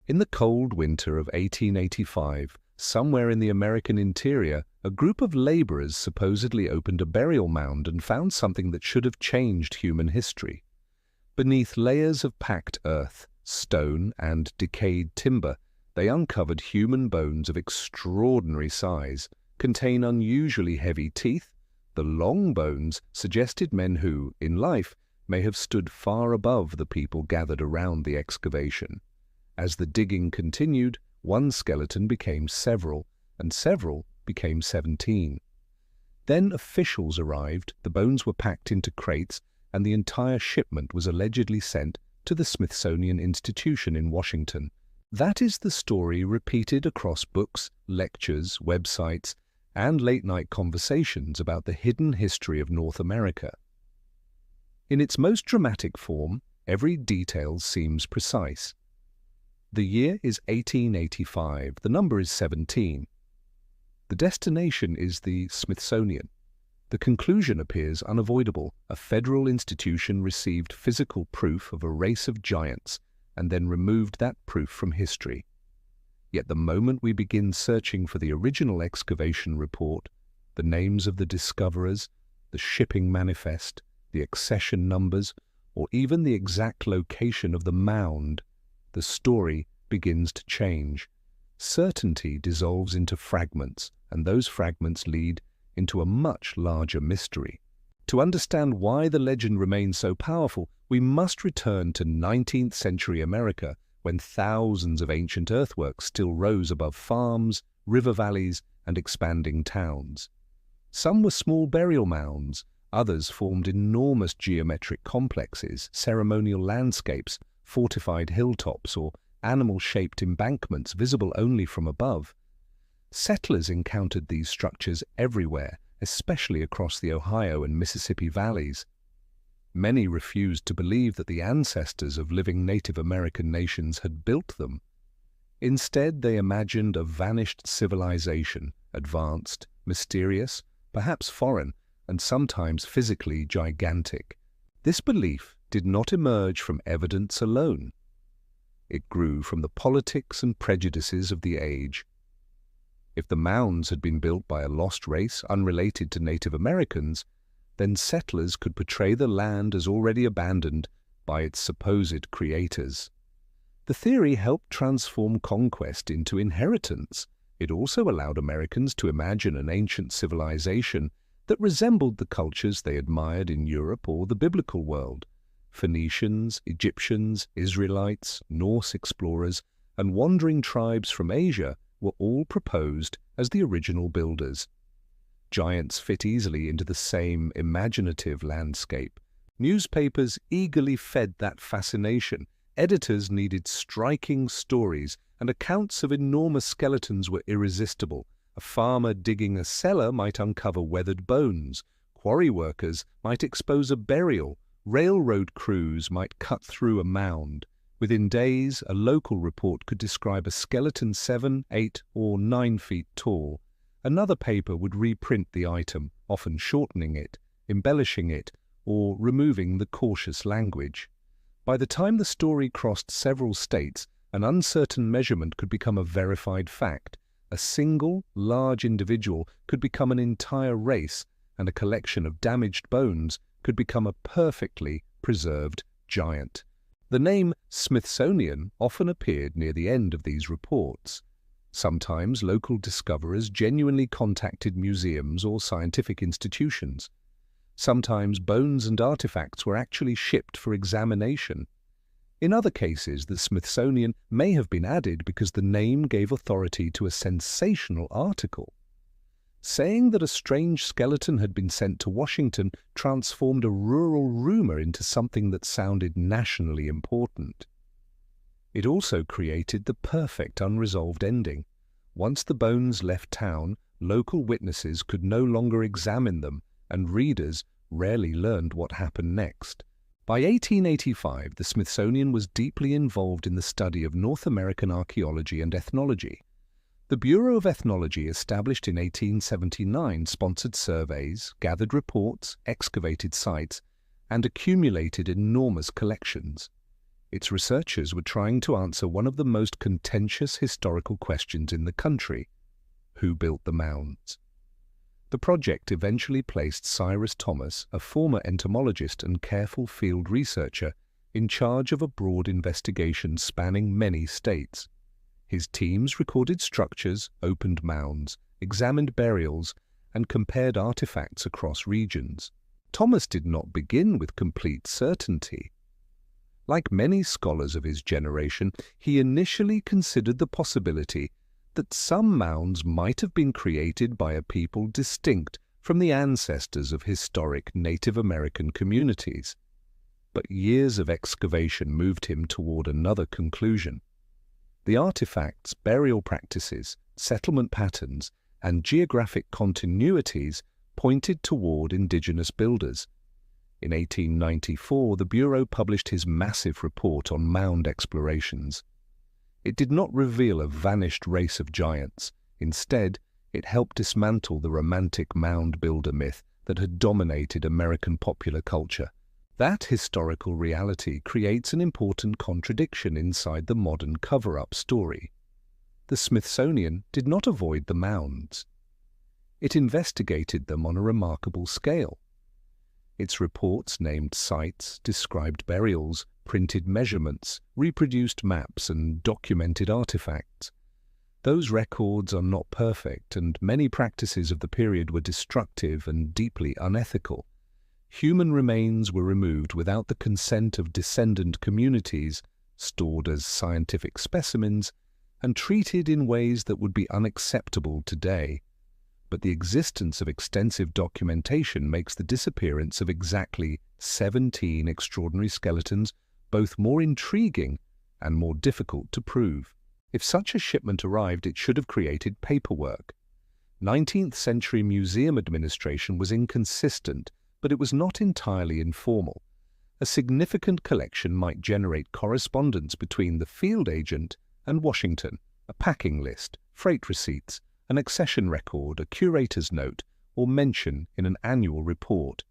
In the cold winter of 1885, somewhere in the American interior, a group of laborers supposedly opened a burial mound and found something that should have changed human history. Beneath layers of packed earth, stone, and decayed timber, they uncovered human bones of extraordinary size, contain unusually heavy teeth. The long bones suggested men who, in life, may have stood far above the people gathered around the excavation. As the digging continued, one skeleton became several, and several became 17. Then officials arrived, the bones were packed into crates, and the entire shipment was allegedly sent to the Smithsonian Institution in Washington. That is the story repeated across books, lectures, websites, and late-night conversations about the hidden history of North America. In its most dramatic form, every detail seems precise. The year is 1885, the number is 17. The destination is the Smithsonian. The conclusion appears unavoidable. A federal institution received physical proof of a race of giants and then removed that proof from history. Yet the moment we begin searching for the original excavation report, the names of the discoverers, the shipping manifest, the accession numbers, or even the exact location of the mound, the story begins to change. Certainty dissolves into fragments, and those fragments lead into a much larger mystery. To understand why the legend remains so powerful, we must return to 19th century America, when thousands of ancient earthworks still rose above farms, river valleys, and expanding towns. Some were small burial mounds, others formed enormous geometric complexes, ceremonial landscapes, fortified hilltops, or animal-shaped embankments visible only from above. Settlers encountered these structures everywhere, especially across the Ohio and Mississippi valleys. Many refused to believe that the ancestors of living Native American nations had built them. Instead, they imagined a vanished civilization, advanced, mysterious, perhaps foreign, and sometimes physically gigantic. This belief did not emerge from evidence alone. It grew from the politics and prejudices of the age. If the mounds had been built by a lost race unrelated to Native Americans, then settlers could portray the land as already abandoned by its supposed creators. The theory helped transform conquest into inheritance. It also allowed Americans to imagine an ancient civilization that resembled the cultures they admired in Europe or the biblical world. Phoenicians, Egyptians, Israelites, Norse explorers, and wandering tribes from Asia were all proposed as the original builders. Giants fit easily into the same imaginative landscape. Newspapers eagerly fed that fascination. Editors needed striking stories, and accounts of enormous skeletons were irresistible. A farmer digging a cellar might uncover weathered bones. Quarry workers might expose a burial. Railroad crews might cut through a mound. Within days, a local report could describe a skeleton 7, 8, or 9 feet tall. Another paper would reprint the item, often shortening it, embellishing it, or removing the cautious language. By the time the story crossed several states, an uncertain measurement could become a verified fact. A single, large individual could become an entire race, and a collection of damaged bones could become a perfectly preserved giant. The name Smithsonian often appeared near the end of these reports. Sometimes local discoverers genuinely contacted museums or scientific institutions. Sometimes bones and artifacts were actually shipped for examination. In other cases, the Smithsonian may have been added because the name gave authority to a sensational article. Saying that a strange skeleton had been sent to Washington transformed a rural rumor into something that sounded nationally important. It also created the perfect unresolved ending. Once the bones left town, local witnesses could no longer examine them, and readers rarely learned what happened next. By 1885, the Smithsonian was deeply involved in the study of North American archaeology and ethnology. The Bureau of Ethnology, established in 1879, sponsored surveys, gathered reports, excavated sites, and accumulated enormous collections. Its researchers were trying to answer one of the most contentious historical questions in the country: who built the mounds? The project eventually placed Cyrus Thomas, a former entomologist and careful field researcher, in charge of a broad investigation spanning many states. His teams recorded structures, opened mounds, examined burials, and compared artifacts across regions. Thomas did not begin with complete certainty. Like many scholars of his generation, he initially considered the possibility that some mounds might have been created by a people distinct from the ancestors of historic Native American communities. But years of excavation moved him toward another conclusion. The artifacts, burial practices, settlement patterns, and geographic continuities pointed toward indigenous builders. In 1894, the Bureau published his massive report on mound explorations. It did not reveal a vanished race of giants. Instead, it helped dismantle the romantic mound builder myth that had dominated American popular culture. That historical reality creates an important contradiction inside the modern cover-up story. The Smithsonian did not avoid the mounds. It investigated them on a remarkable scale. Its reports named sites, described burials, printed measurements, reproduced maps, and documented artifacts. Those records are not perfect, and many practices of the period were destructive and deeply unethical. Human remains were removed without the consent of descendant communities, stored as scientific specimens, and treated in ways that would be unacceptable today. But the existence of extensive documentation makes the disappearance of exactly 17 extraordinary skeletons both more intriguing and more difficult to prove. If such a shipment arrived, it should have created paperwork. 19th-century museum administration was inconsistent, but it was not entirely informal. A significant collection might generate correspondence between the field agent and Washington, a packing list, freight receipts, an accession record, a curator's note, or mention in an annual report.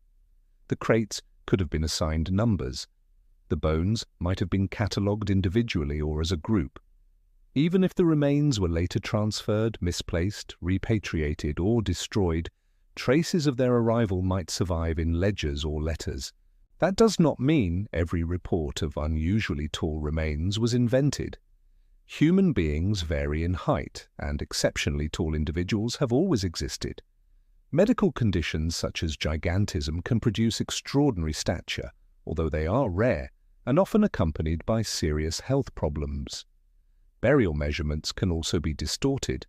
The crates could have been assigned numbers. The bones might have been catalogued individually or as a group. Even if the remains were later transferred, misplaced, repatriated, or destroyed, traces of their arrival might survive in ledgers or letters. That does not mean every report of unusually tall remains was invented. Human beings vary in height, and exceptionally tall individuals have always existed. Medical conditions such as gigantism can produce extraordinary stature, although they are rare and often accompanied by serious health problems. Burial measurements can also be distorted.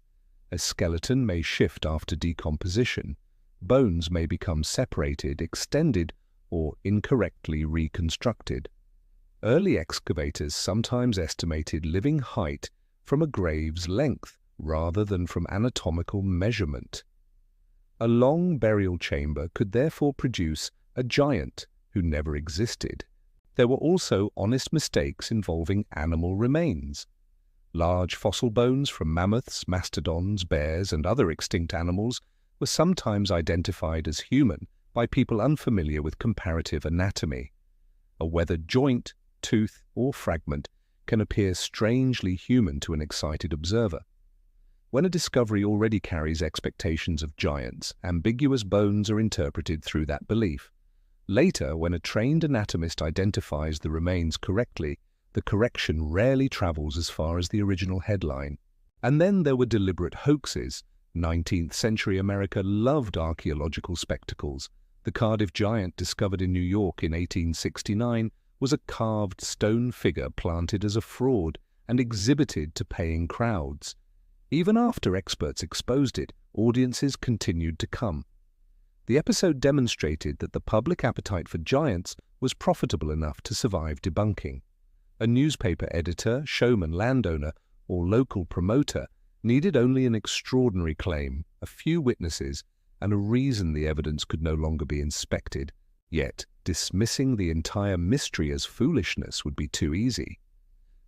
A skeleton may shift after decomposition. Bones may become separated, extended, or incorrectly reconstructed. Early excavators sometimes estimated living height from a grave's length rather than from anatomical measurement. A long burial chamber could therefore produce a giant who never existed. There were also honest mistakes involving animal remains. Large fossil bones from mammoths, mastodons, bears, and other extinct animals were sometimes identified as human by people unfamiliar with comparative anatomy. A weathered joint, tooth, or fragment can appear strangely human to an excited observer. When a discovery already carries expectations of giants, ambiguous bones are interpreted through that belief. Later, when a trained anatomist identifies the remains correctly, the correction rarely travels as far as the original headline. And then there were deliberate hoaxes. 19th-century America loved archaeological spectacles. The Cardiff giant discovered in New York in 1869 was a carved stone figure planted as a fraud and exhibited to paying crowds. Even after experts exposed it, audiences continued to come. The episode demonstrated that the public appetite for giants was profitable enough to survive debunking. A newspaper editor, showman, landowner, or local promoter needed only an extraordinary claim, a few witnesses, and a reason the evidence could no longer be inspected. Yet, dismissing the entire mystery as foolishness would be too easy.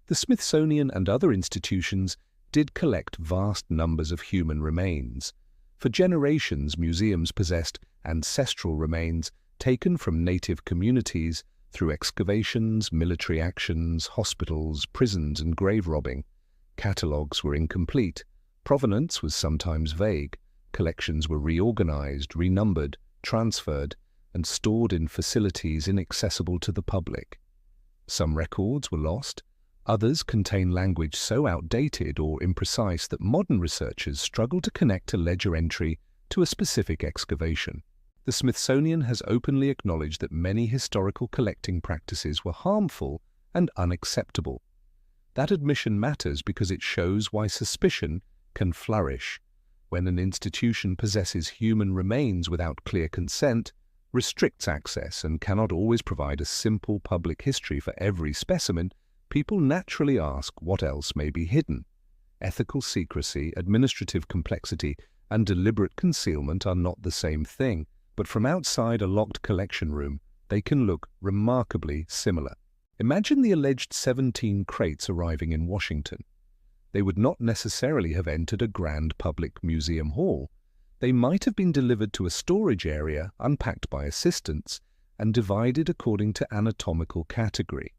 The Smithsonian and other institutions did collect vast numbers of human remains. For generations, museums possessed ancestral remains taken from native communities through excavations, military actions, hospitals, prisons, and grave robbing. Catalogues were incomplete, provenance was sometimes vague, collections were reorganized, renumbered, transferred, and stored in facilities inaccessible to the public. Some records were lost, others contain language so outdated or imprecise that modern researchers struggle to connect a ledger entry to a specific excavation. The Smithsonian has openly acknowledged that many historical collecting practices were harmful and unacceptable. That admission matters because it shows why suspicion can flourish. When an institution possesses human remains without clear consent, restricts access, and cannot always provide a simple public history for every specimen, people naturally ask what else may be hidden. Ethical secrecy, administrative complexity, and deliberate concealment are not the same thing, but from outside a locked collection room, they can look remarkably similar. Imagine the alleged 17 crates arriving in Washington. They would not necessarily have entered a grand public museum hall. They might have been delivered to a storage area, unpacked by assistants, and divided according to anatomical category.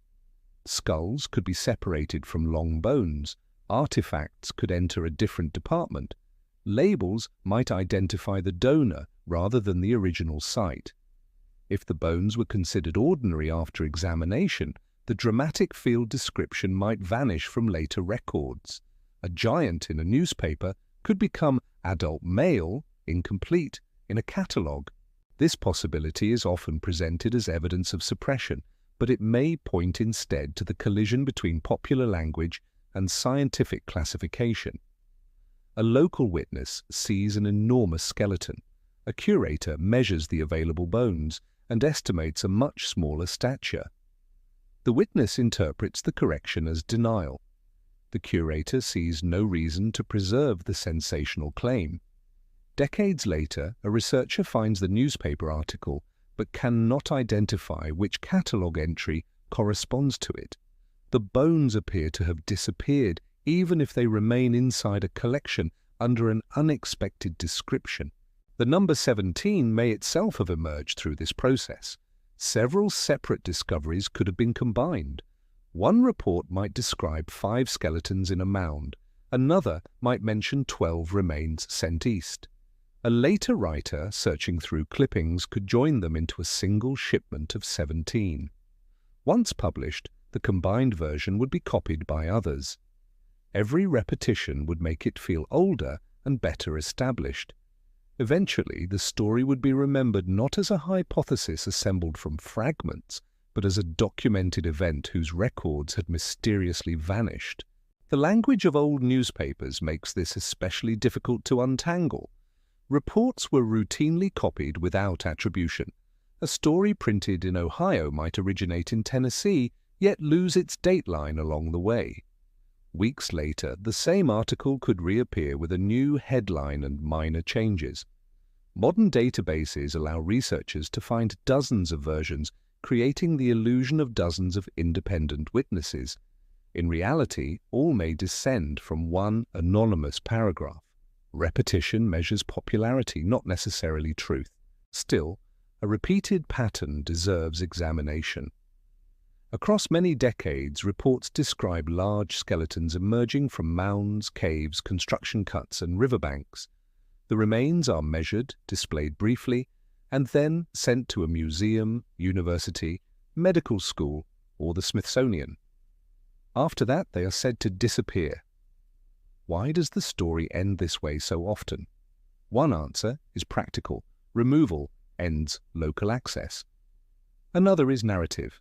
Skulls could be separated from long bones. Artifacts could enter a different department. Labels might identify the donor rather than the original site. If the bones were considered ordinary after examination, the dramatic field description might vanish from later records. A giant in a newspaper could become adult male, incomplete, in a catalogue. This possibility is often presented as evidence of suppression, but it may point instead to the collision between popular language and scientific classification. A local witness sees an enormous skeleton. A curator measures the available bones and estimates a much smaller stature. The witness interprets the correction as denial. The curator sees no reason to preserve the sensational claim. Decades later, a researcher finds the newspaper article but cannot identify which catalogue entry corresponds to it. The bones appear to have disappeared, even if they remain inside a collection under an unexpected description. The number 17 may itself have emerged through this process. Several separate discoveries could have been combined. One report might describe 5 skeletons in a mound. Another might mention 12 remains sent east. A later writer, searching through clippings, could join them into a single shipment of 17. Once published, the combined version would be copied by others. Every repetition would make it feel older and better established. Eventually, the story would be remembered not as a hypothesis assembled from fragments, but as a documented event whose records had mysteriously vanished. The language of old newspapers makes this especially difficult to untangle. Reports were routinely copied without attribution. A story printed in Ohio might originate in Tennessee, yet lose its dateline along the way. Weeks later, the same article could reappear with a new headline and minor changes. Modern databases allow researchers to find dozens of versions, creating the illusion of dozens of independent witnesses. In reality, all may descend from one anonymous paragraph. Repetition measures popularity, not necessarily truth. Still, a repeated pattern deserves examination. Across many decades, reports describe large skeletons emerging from mounds, caves, construction cuts, and riverbanks. The remains are measured, displayed briefly, and then sent to a museum, university, medical school, or the Smithsonian. After that, they are said to disappear. Why does the story end this way so often? One answer is practical. Removal ends local access. Another is narrative.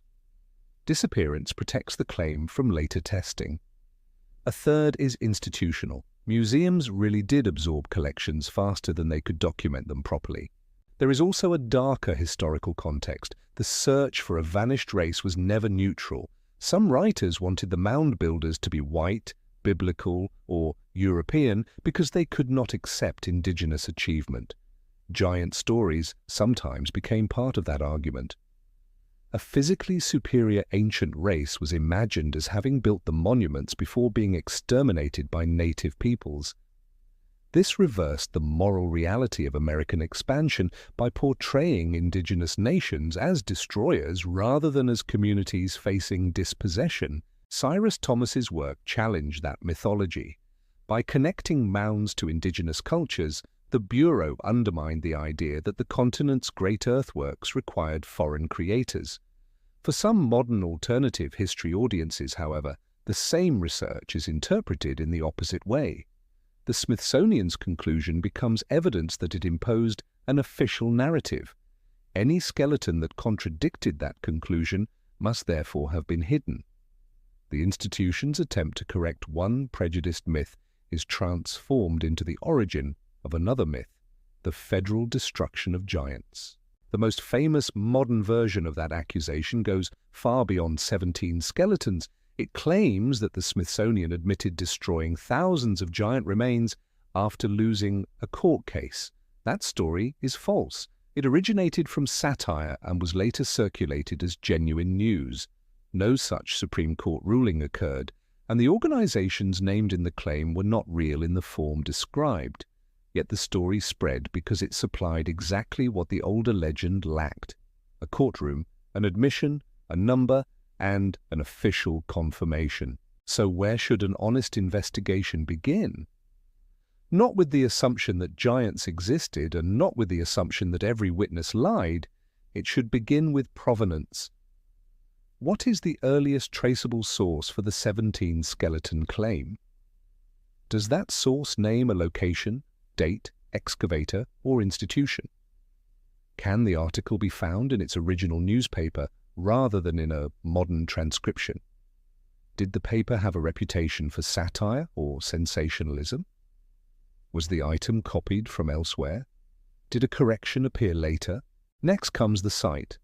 Disappearance protects the claim from later testing. A third is institutional. Museums really did absorb collections faster than they could document them properly. There is also a darker historical context. The search for a vanished race was never neutral. Some writers wanted the mound builders to be white, biblical, or European because they could not accept indigenous achievement. Giant stories sometimes became part of that argument. A physically superior ancient race was imagined as having built the monuments before being exterminated by native peoples. This reversed the moral reality of American expansion by portraying indigenous nations as destroyers rather than as communities facing dispossession. Cyrus Thomas's work challenged that mythology. By connecting mounds to indigenous cultures, the Bureau undermined the idea that the continent's great earthworks required foreign creators. For some modern alternative history audiences, however, the same research is interpreted in the opposite way. The Smithsonian's conclusion becomes evidence that it imposed an official narrative. Any skeleton that contradicted that conclusion must therefore have been hidden. The institution's attempt to correct one prejudiced myth is transformed into the origin of another myth, the federal destruction of giants. The most famous modern version of that accusation goes far beyond 17 skeletons. It claims that the Smithsonian admitted destroying thousands of giant remains after losing a court case. That story is false. It originated from satire and was later circulated as genuine news. No such Supreme Court ruling occurred, and the organizations named in the claim were not real in the form described. Yet the story spread because it supplied exactly what the older legend lacked: a courtroom, an admission, a number, and an official confirmation. So where should an honest investigation begin? Not with the assumption that giants existed and not with the assumption that every witness lied. It should begin with provenance. What is the earliest traceable source for the 17-skeleton claim? Does that source name a location, date, excavator, or institution? Can the article be found in its original newspaper rather than in a modern transcription? Did the paper have a reputation for satire or sensationalism? Was the item copied from elsewhere? Did a correction appear later? Next comes the site.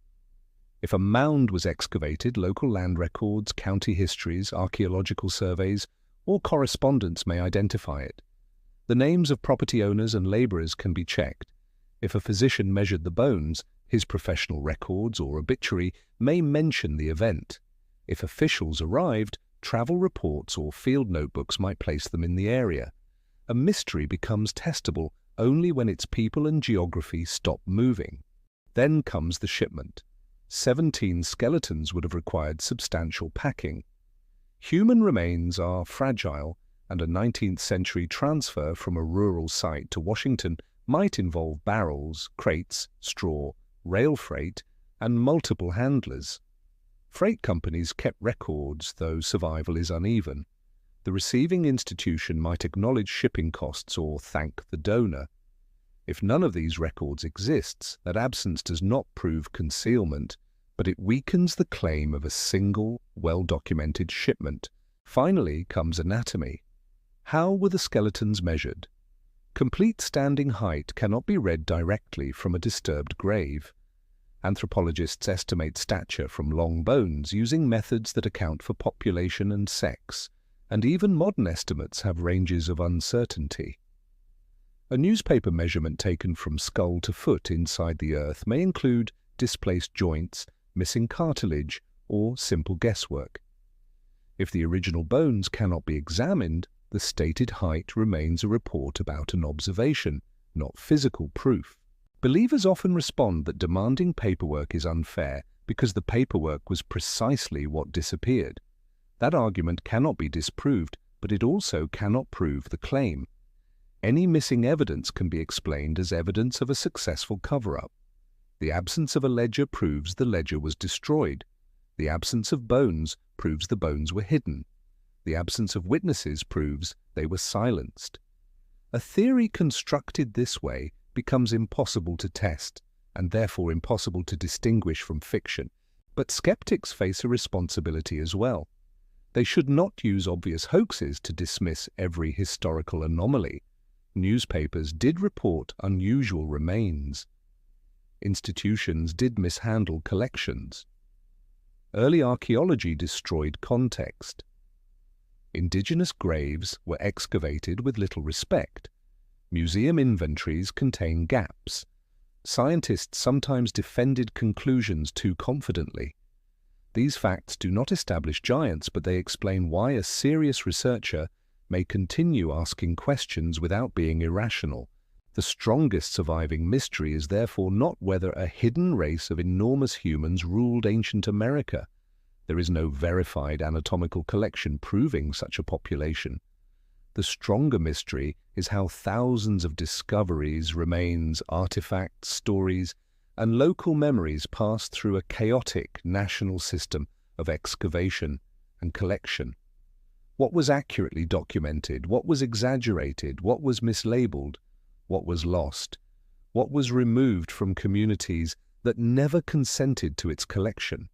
If a mound was excavated, local land records, county histories, archaeological surveys, or correspondence may identify it. The names of property owners and laborers can be checked. If a physician measured the bones, his professional records or obituary may mention the event. If officials arrived, travel reports or field notebooks might place them in the area. A mystery becomes testable only when its people and geography stop moving. Then comes the shipment. 17 skeletons would have required substantial packing. Human remains are fragile, and a 19th-century transfer from a rural site to Washington might involve barrels, crates, straw, rail freight, and multiple handlers. Freight companies kept records, though survival is uneven. The receiving institution might acknowledge shipping costs or thank the donor. If none of these records exists, that absence does not prove concealment, but it weakens the claim of a single, well-documented shipment. Finally comes anatomy. How were the skeletons measured? Complete standing height cannot be read directly from a disturbed grave. Anthropologists estimate stature from long bones using methods that account for population and sex, and even modern estimates have ranges of uncertainty. A newspaper measurement taken from skull to foot inside the earth may include displaced joints, missing cartilage, or simple guesswork. If the original bones cannot be examined, the stated height remains a report about an observation, not physical proof. Believers often respond that demanding paperwork is unfair because the paperwork was precisely what disappeared. That argument cannot be disproved, but it also cannot prove the claim. Any missing evidence can be explained as evidence of a successful cover-up. The absence of a ledger proves the ledger was destroyed. The absence of bones proves the bones were hidden. The absence of witnesses proves they were silenced. A theory constructed this way becomes impossible to test, and therefore impossible to distinguish from fiction. But skeptics face a responsibility as well. They should not use obvious hoaxes to dismiss every historical anomaly. Newspapers did report unusual remains. Institutions did mishandle collections. Early archaeology destroyed context. Indigenous graves were excavated with little respect. Museum inventories contain gaps. Scientists sometimes defended conclusions too confidently. These facts do not establish giants, but they explain why a serious researcher may continue asking questions without being irrational. The strongest surviving mystery is therefore not whether a hidden race of enormous humans ruled ancient America. There is no verified anatomical collection proving such a population. The stronger mystery is how thousands of discoveries, remains, artifacts, stories, and local memories passed through a chaotic national system of excavation and collection. What was accurately documented? What was exaggerated? What was mislabeled? What was lost? What was removed from communities that never consented to its collection?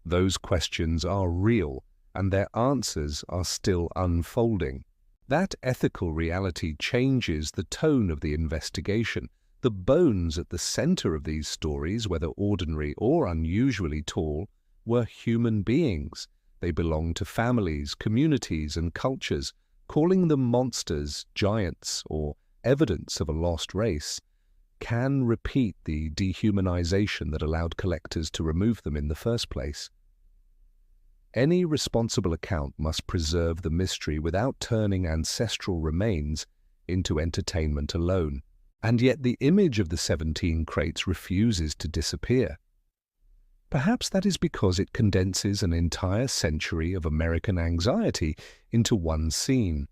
Those questions are real, and their answers are still unfolding. That ethical reality changes the tone of the investigation. The bones at the center of these stories, whether ordinary or unusually tall, were human beings. They belonged to families, communities, and cultures. Calling them monsters, giants, or evidence of a lost race can repeat the dehumanization that allowed collectors to remove them in the first place. Any responsible account must preserve the mystery without turning ancestral remains into entertainment alone. And yet the image of the 17 crates refuses to disappear. Perhaps that is because it condenses an entire century of American anxiety into one scene.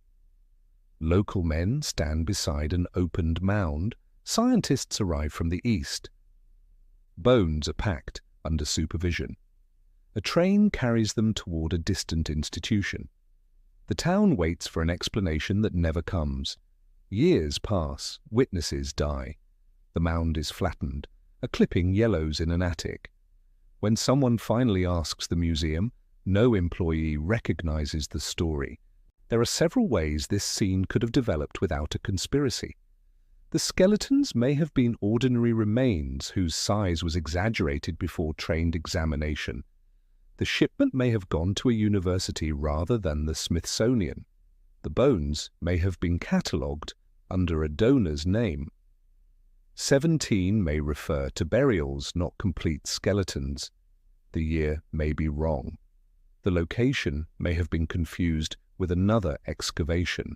Local men stand beside an opened mound. Scientists arrive from the east. Bones are packed under supervision. A train carries them toward a distant institution. The town waits for an explanation that never comes. Years pass, witnesses die. The mound is flattened. A clipping yellows in an attic. When someone finally asks the museum, no employee recognizes the story. There are several ways this scene could have developed without a conspiracy. The skeletons may have been ordinary remains whose size was exaggerated before trained examination. The shipment may have gone to a university rather than the Smithsonian. The bones may have been catalogued under a donor's name. 17 may refer to burials, not complete skeletons. The year may be wrong. The location may have been confused with another excavation.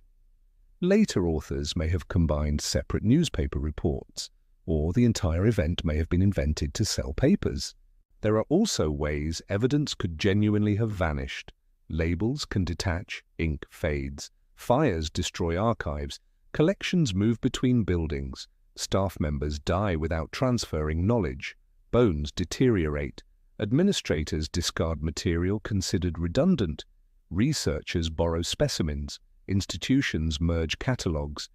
Later authors may have combined separate newspaper reports, or the entire event may have been invented to sell papers. There are also ways evidence could genuinely have vanished. Labels can detach, ink fades, fires destroy archives, collections move between buildings, staff members die without transferring knowledge, bones deteriorate, administrators discard material considered redundant, researchers borrow specimens, institutions merge catalogues,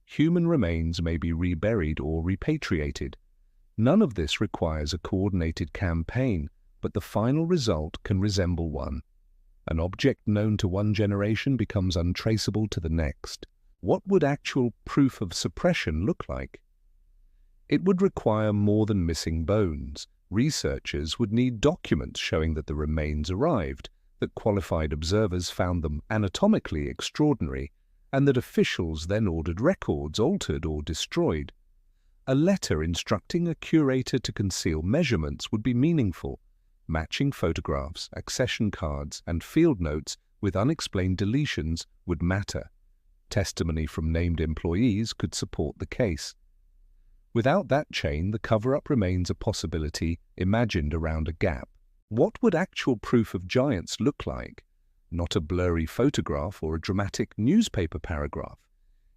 human remains may be reburied or repatriated. None of this requires a coordinated campaign, but the final result can resemble one. An object known to one generation becomes untraceable to the next. What would actual proof of suppression look like? It would require more than missing bones. Researchers would need documents showing that the remains arrived, that qualified observers found them anatomically extraordinary, and that officials then ordered records altered or destroyed. A letter instructing a curator to conceal measurements would be meaningful. Matching photographs, accession cards, and field notes with unexplained deletions would matter. Testimony from named employees could support the case. Without that chain, the cover-up remains a possibility imagined around a gap. What would actual proof of giants look like? Not a blurry photograph or a dramatic newspaper paragraph.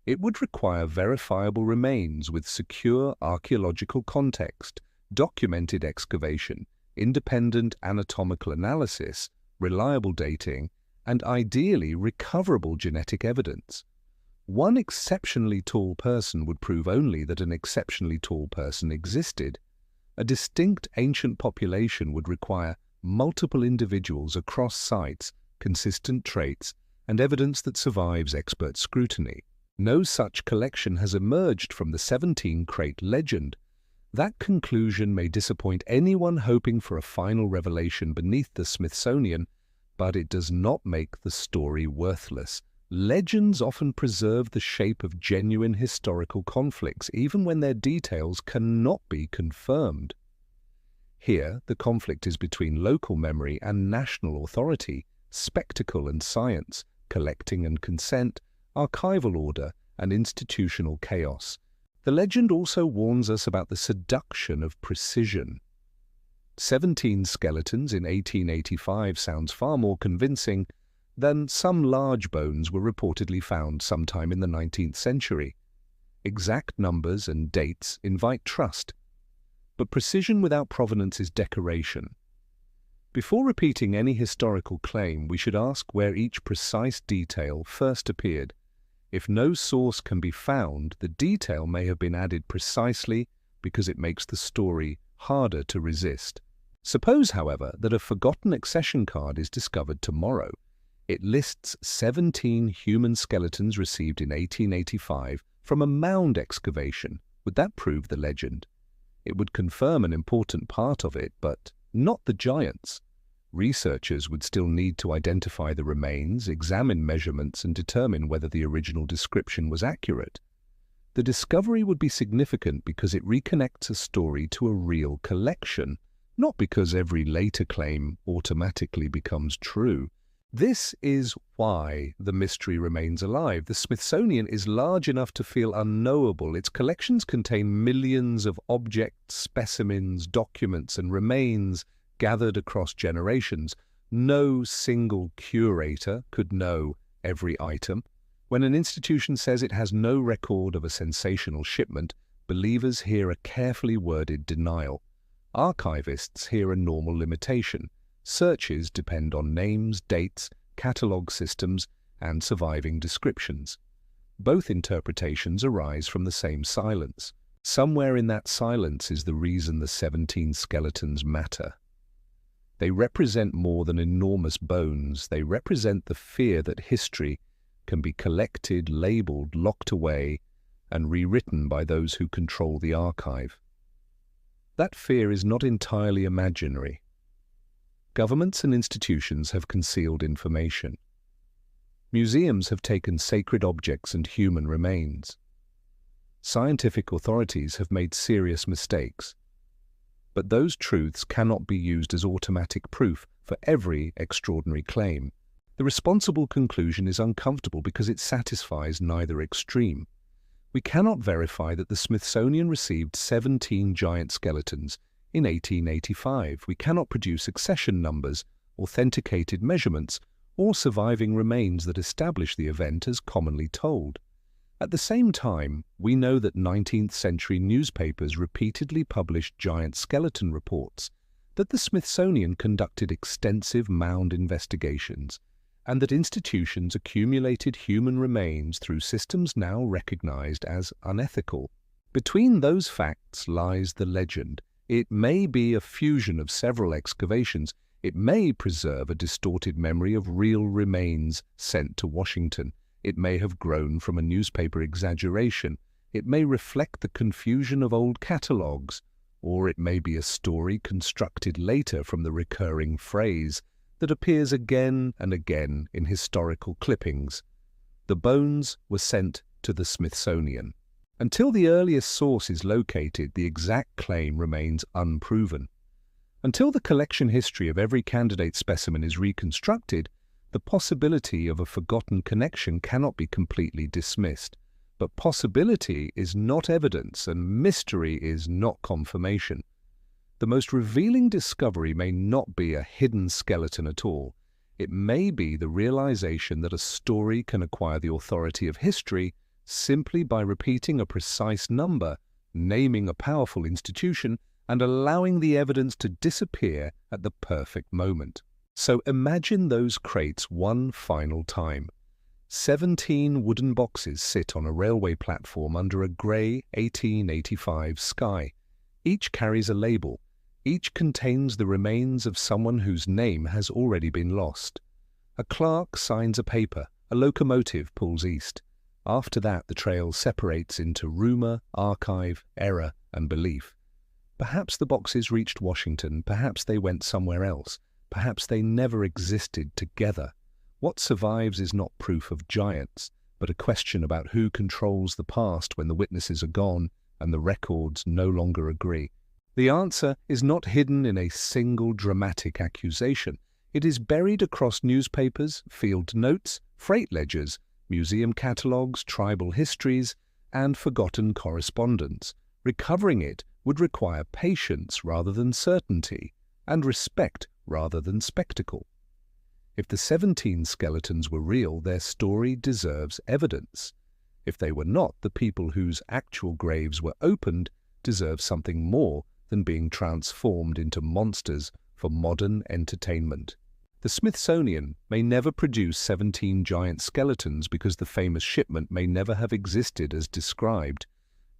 It would require verifiable remains with secure archaeological context, documented excavation, independent anatomical analysis, reliable dating, and ideally recoverable genetic evidence. One exceptionally tall person would prove only that an exceptionally tall person existed. A distinct ancient population would require multiple individuals across sites, consistent traits, and evidence that survives expert scrutiny. No such collection has emerged from the 17-crate legend. That conclusion may disappoint anyone hoping for a final revelation beneath the Smithsonian, but it does not make the story worthless. Legends often preserve the shape of genuine historical conflicts, even when their details cannot be confirmed. Here, the conflict is between local memory and national authority, spectacle and science, collecting and consent, archival order, and institutional chaos. The legend also warns us about the seduction of precision. 17 skeletons in 1885 sounds far more convincing than some large bones were reportedly found sometime in the 19th century. Exact numbers and dates invite trust, but precision without provenance is decoration. Before repeating any historical claim, we should ask where each precise detail first appeared. If no source can be found, the detail may have been added precisely because it makes the story harder to resist. Suppose, however, that a forgotten accession card is discovered tomorrow. It lists 17 human skeletons received in 1885 from a mound excavation. Would that prove the legend? It would confirm an important part of it, but not the giants. Researchers would still need to identify the remains, examine measurements, and determine whether the original description was accurate. The discovery would be significant because it reconnects a story to a real collection, not because every later claim automatically becomes true. This is why the mystery remains alive. The Smithsonian is large enough to feel unknowable. Its collections contain millions of objects, specimens, documents, and remains gathered across generations. No single curator could know every item. When an institution says it has no record of a sensational shipment, believers hear a carefully worded denial. Archivists hear a normal limitation. Searches depend on names, dates, catalogue systems, and surviving descriptions. Both interpretations arise from the same silence. Somewhere in that silence is the reason the 17 skeletons matter. They represent more than enormous bones. They represent the fear that history can be collected, labeled, locked away, and rewritten by those who control the archive. That fear is not entirely imaginary. Governments and institutions have concealed information. Museums have taken sacred objects and human remains. Scientific authorities have made serious mistakes. But those truths cannot be used as automatic proof for every extraordinary claim. The responsible conclusion is uncomfortable because it satisfies neither extreme. We cannot verify that the Smithsonian received 17 giant skeletons in 1885. We cannot produce accession numbers, authenticated measurements, or surviving remains that establish the event as commonly told. At the same time, we know that 19th-century newspapers repeatedly published giant skeleton reports, that the Smithsonian conducted extensive mound investigations, and that institutions accumulated human remains through systems now recognized as unethical. Between those facts lies the legend. It may be a fusion of several excavations. It may preserve a distorted memory of real remains sent to Washington. It may have grown from a newspaper exaggeration. It may reflect the confusion of old catalogues, or it may be a story constructed later from the recurring phrase that appears again and again in historical clippings. The bones were sent to the Smithsonian. Until the earliest source is located, the exact claim remains unproven. Until the collection history of every candidate specimen is reconstructed, the possibility of a forgotten connection cannot be completely dismissed. But possibility is not evidence, and mystery is not confirmation. The most revealing discovery may not be a hidden skeleton at all. It may be the realization that a story can acquire the authority of history simply by repeating a precise number, naming a powerful institution, and allowing the evidence to disappear at the perfect moment. So imagine those crates one final time. 17 wooden boxes sit on a railway platform under a grey 1885 sky. Each carries a label. Each contains the remains of someone whose name has already been lost. A clerk signs a paper. A locomotive pulls east. After that, the trail separates into rumour, archive, error, and belief. Perhaps the boxes reached Washington. Perhaps they went somewhere else. Perhaps they never existed together. What survives is not proof of giants, but a question about who controls the past when the witnesses are gone and the records no longer agree. The answer is not hidden in a single dramatic accusation. It is buried across newspapers, field notes, freight ledgers, museum catalogues, tribal histories, and forgotten correspondence. Recovering it would require patience rather than certainty, and respect rather than spectacle. If the 17 skeletons were real, their story deserves evidence. If they were not, the people whose actual graves were opened deserve something more than being transformed into monsters for modern entertainment. The Smithsonian may never produce 17 giant skeletons because the famous shipment may never have existed as described,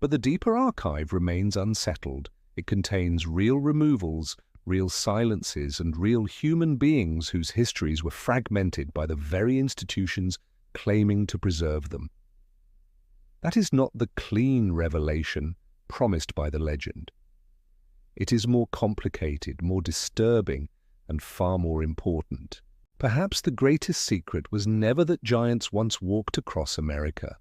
but the deeper archive remains unsettled. It contains real removals, real silences, and real human beings whose histories were fragmented by the very institutions claiming to preserve them. That is not the clean revelation promised by the legend. It is more complicated, more disturbing, and far more important. Perhaps the greatest secret was never that giants once walked across America.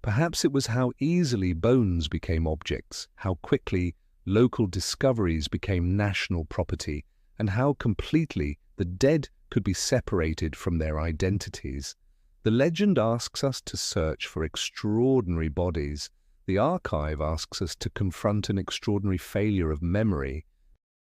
Perhaps it was how easily bones became objects, how quickly local discoveries became national property, and how completely the dead could be separated from their identities. The legend asks us to search for extraordinary bodies. The archive asks us to confront an extraordinary failure of memory.